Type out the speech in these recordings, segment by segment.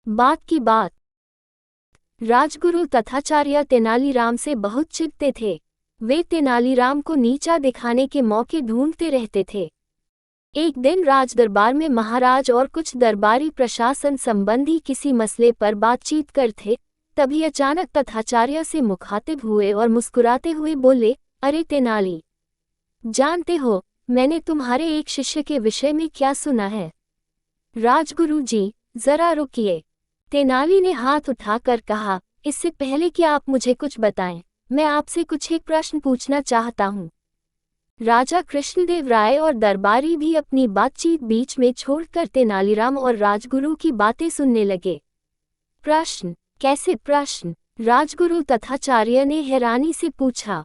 बात की बात राजगुरु तथाचार्य तेनालीराम से बहुत चिढ़ते थे। वे तेनालीराम को नीचा दिखाने के मौके ढूंढते रहते थे। एक दिन राजदरबार में महाराज और कुछ दरबारी प्रशासन संबंधी किसी मसले पर बातचीत कर थे, तभी अचानक तथाचार्य से मुखातिब हुए और मुस्कुराते हुए बोले, अरे तेनाली, जानते हो मैंने तुम्हारे एक शिष्य के विषय में क्या सुना है? राजगुरु जी, जरा रुकिए। तेनाली ने हाथ उठाकर कहा, इससे पहले कि आप मुझे कुछ बताएं, मैं आपसे कुछ एक प्रश्न पूछना चाहता हूँ। राजा कृष्णदेव राय और दरबारी भी अपनी बातचीत बीच में छोड़कर तेनालीराम और राजगुरु की बातें सुनने लगे। प्रश्न? कैसे प्रश्न? राजगुरु तथाचार्य ने हैरानी से पूछा।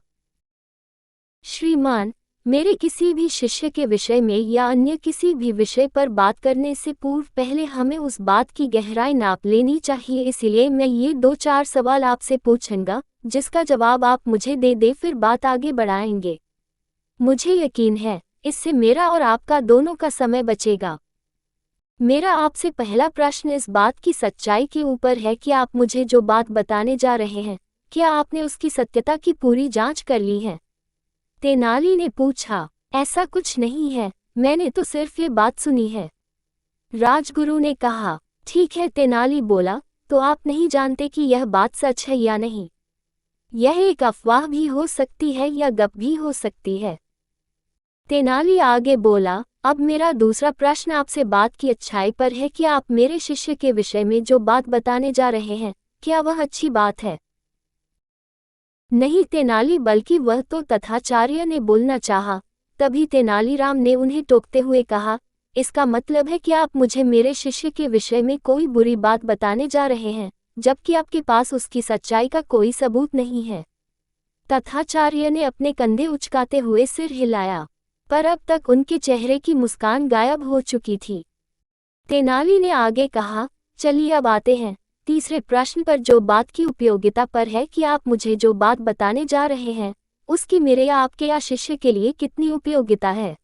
श्रीमान, मेरे किसी भी शिष्य के विषय में या अन्य किसी भी विषय पर बात करने से पूर्व पहले हमें उस बात की गहराई नाप लेनी चाहिए, इसलिए मैं ये 2-4 सवाल आपसे पूछूंगा, जिसका जवाब आप मुझे दे दे, फिर बात आगे बढ़ाएंगे। मुझे यकीन है इससे मेरा और आपका दोनों का समय बचेगा। मेरा आपसे पहला प्रश्न इस बात की सच्चाई के ऊपर है कि आप मुझे जो बात बताने जा रहे हैं, क्या आपने उसकी सत्यता की पूरी जांच कर ली है? तेनाली ने पूछा। ऐसा कुछ नहीं है, मैंने तो सिर्फ ये बात सुनी है। राजगुरु ने कहा। ठीक है, तेनाली बोला, तो आप नहीं जानते कि यह बात सच है या नहीं? यह एक अफवाह भी हो सकती है या गप भी हो सकती है। तेनाली आगे बोला, अब मेरा दूसरा प्रश्न आपसे बात की अच्छाई पर है कि आप मेरे शिष्य के विषय में जो बात बताने जा रहे हैं, क्या वह अच्छी बात है? नहीं तेनाली, बल्कि वह तो तथाचार्य ने बोलना चाहा, तभी तेनालीराम ने उन्हें टोकते हुए कहा, इसका मतलब है कि आप मुझे मेरे शिष्य के विषय में कोई बुरी बात बताने जा रहे हैं, जबकि आपके पास उसकी सच्चाई का कोई सबूत नहीं है। तथाचार्य ने अपने कंधे उचकाते हुए सिर हिलाया, पर अब तक उनके चेहरे की मुस्कान गायब हो चुकी थी। तेनाली ने आगे कहा, चलिए अब आते हैं तीसरे प्रश्न पर, जो बात की उपयोगिता पर है कि आप मुझे जो बात बताने जा रहे हैं, उसकी मेरे या आपके या शिष्य के लिए कितनी उपयोगिता है?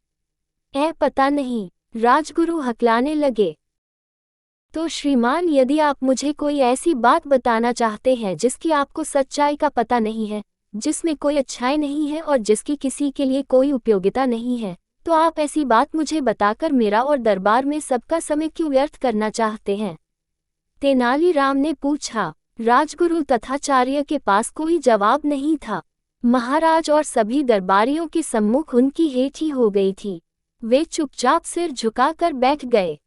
पता नहीं, राजगुरु हकलाने लगे। तो श्रीमान, यदि आप मुझे कोई ऐसी बात बताना चाहते हैं जिसकी आपको सच्चाई का पता नहीं है, जिसमें कोई अच्छाई नहीं है और जिसकी किसी के लिए कोई उपयोगिता नहीं है, तो आप ऐसी बात मुझे बताकर मेरा और दरबार में सबका समय क्यों व्यर्थ करना चाहते हैं? तेनालीराम ने पूछा। राजगुरु तथाचार्य के पास कोई जवाब नहीं था। महाराज और सभी दरबारियों के सम्मुख उनकी हेठी हो गई थी। वे चुपचाप सिर झुकाकर बैठ गए।